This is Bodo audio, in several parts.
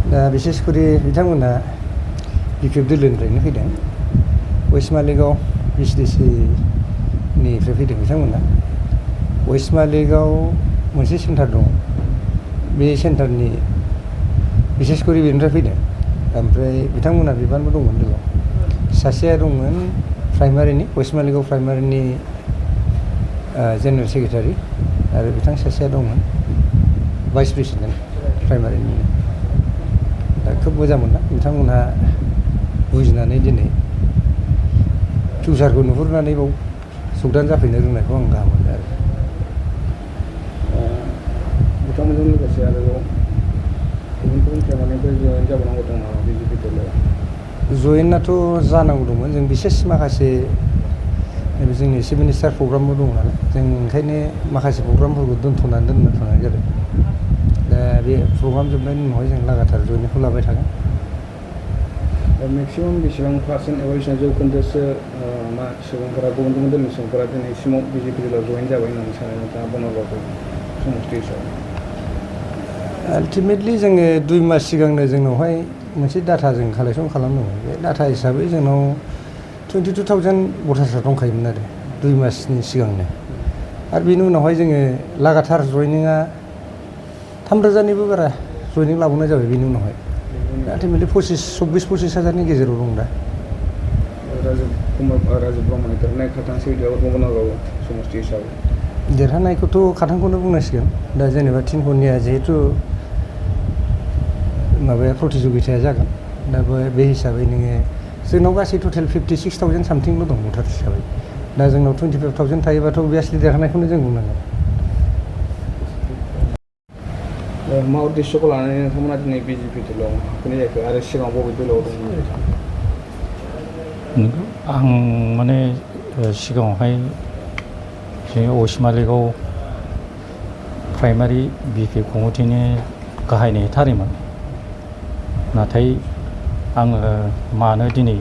दा बिसेसकरि बिथांमोना बिपिएफ दोलोनिफ्रायनो फैदों वेस्ट मालिगाव बिसिडिसि निफ्राय फैदों बिथांमोना वेस्ट मालिगाव मोनसे सेन्टार दं बे सेन्टारनि बिसेसकरि बेनिफ्राय फैदों ओमफ्राय बिथांमोना बिबानबो दंमोन दोलोआव सासेया दंमोन प्राइमारिनि वेस्ट मालिगाव प्राइमारिनि जेनेरेल सेक्रेटारि आरो बिथां सासेया दंमोन भाइस प्रेसिडेन्ट प्राइमारिनि दा खोब मोजां मोनदों बिथांमोनहा बुजिनानै दिनै फिउचारखौ नुहुरनानै बाव सगदान जाफैनो रोंनायखौ आं गाहाम मोनो आरो बिथांमोनजों लोगोसे आरोबाव गुबुन गुबुन प्राइमारिनिफ्राय जयेन जाबावनांगौ दं नामा बिजेपि दोलोआव जयेनाथ' जानांगौ दंमोन जों बिसेस माखासे जोंनि चिफ मिनिस्टार प्रग्रामबो दं नालाय जों ओंखायनो माखासे प्रग्रामफोरखौ दोनथ'नानै दोननो थांनाय जादों दा बे प्रग्राम जोबनायनि उनावहाय जों लागातार जयेनिंखौ लाबाय थागोन मेक्सिमाम बेसेबां पार्सेन्ट एबा बेसेबां जौखोन्दोसो मा सुबुंफोरा गुबुन गुबुन दोलोनि सुबुंफोरा दिनैसिमाव बिजेपि दोलोआव जयेन जाबाय होननानै सानो नोंथाङा बनरगावखौ समस्ति हिसाबै आल्टिमेटलि जोङो 2 मास सिगांनो जोंनावहाय मोनसे डाटा जों कालेक्सन खालामदोंमोन बे डाटा हिसाबै जोंनाव 22,000 भटार्सआ दंखायोमोन आरो 2 मासनि सिगांनो आरो बेनि उनावहाय जोङो लागातार जयनिंआ 3,000निबो बारा जयनिं लाबावनाय जाबाय बेनि उनावहाय आल्टिमेटलि 24,000 हाजारनि गेजेराव दं दा राजीव ब्रह्मनि देरहानाय खाथांसो बनरगाव समस्ति हिसाबै देरहानायखौथ' खाथांखौनो बुंनांसिगोन दा जेनेबा तिनख'निया जिहेतु माबाया प्रतिजगिताया जागोन दा बे हिसाबै नोङो जोंनाव गासै टटेल 56,000 सामथिंल' दं भटार हिसाबै दा जोंनाव 25,000 थायोबाथ' अभियासलि देरहानायखौनो जों बुंनांगोन मा उद्देश्यखौ लानानै नोंथांमोना दिनै बिजेपि दोलोआव हाबफैनाय जाखो आरो सिगाङाव बबे दोलोआव दंमोन आं माने सिगाङावहाय जोंनि वेस्ट मालिगाव प्राइमारि बिपिएफ कमिटिनि गाहाय नेहाथारिमोन नाथाय आङो मानो दिनै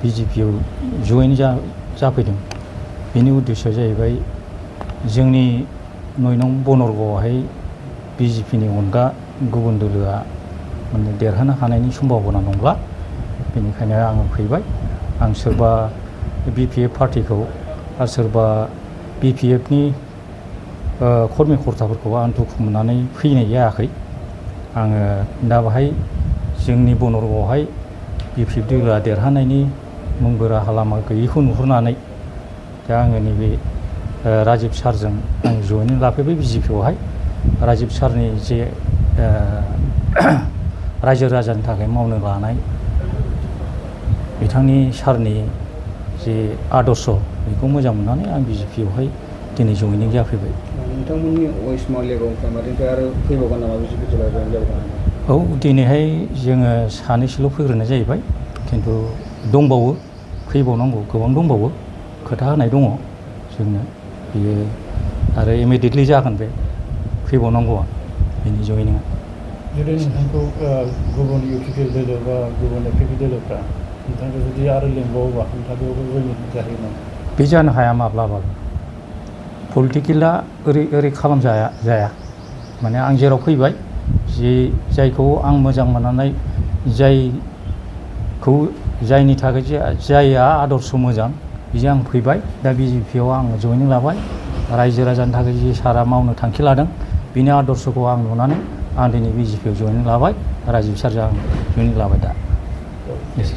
बिजेपिआव जयेन जाफैदों बेनि उद्देश्यआ जाहैबाय जोंनि 9 नं बनरगावआवहाय बिजेपिनि अनगा गुबुन दोलोआ माने देरहानो हानायनि सम्भाबना दंब्ला बेनिखायनो आङो फैबाय आं सोरबा बिपिएफ पार्टिखौ आरो सोरबा बिपिएफनि कर्मिकर्ताफोरखौ आं दुखु मोननानै फैनाय जायाखै आङो दा बाहाय जोंनि बनरगावआवहाय बिपिएफ दोलोआ देरहानायनि मोनबो राहा लामा गैयैखौ नुहुरनानै दा आङो नैबे राजिब सारजों आं जयेनिं लाफैबाय बिजेपिआवहाय राजिब सारनि जे रायजो राजानि थाखाय मावनो लानाय बिथांनि सारनि जे आदर्श बेखौ मोजां मोननानै आं बिजेपिआवहाय दिनै जयेनिं जाफैबाय नोंथांमोननि वेस्ट मालिगाव प्राइमारिनिफ्राय आरो फैबावगोन नामा बिजेपि दोलोआव जयेन जाबावगोन औ दिनैहाय जोङो सानैसोल' फैग्रोनाय जाहैबाय खिन्थु दंबावो फैबावनांगौ गोबां दंबावो खोथा होनाय दङ जोंनो बियो आरो इमिडियेटलि जागोन बे फैबावनांगौआ बेनि जयेनिंआ जुदि नोंथांखौ गुबुन इउपिपि दोलो बा गुबुन एपिपि दोलोफ्रा नोंथांखौ जुदि आरो लिंबावोबा नोंथाङा बेयावबो जयेनिं जाहैगोन बे जानो हाया माब्लाबाबो पलिटिकेला ओरै जाया माने आं जेराव फैबाय जायखौ आं मोजां मोननानै जायनि थाखाय जायआ आदर्श मोजां बेजों आं फैबाय दा बिजेपिआव आं जयेनिं लाबाय रायजो राजानि थाखाय जे सारा मावनो थांखि लादों बिनि आदर्शखौ आं नुनानै आं दिनै बिजेपिआव जयेनिं लाबाय राजिब सारजों आं जयेनिं लाबाय दा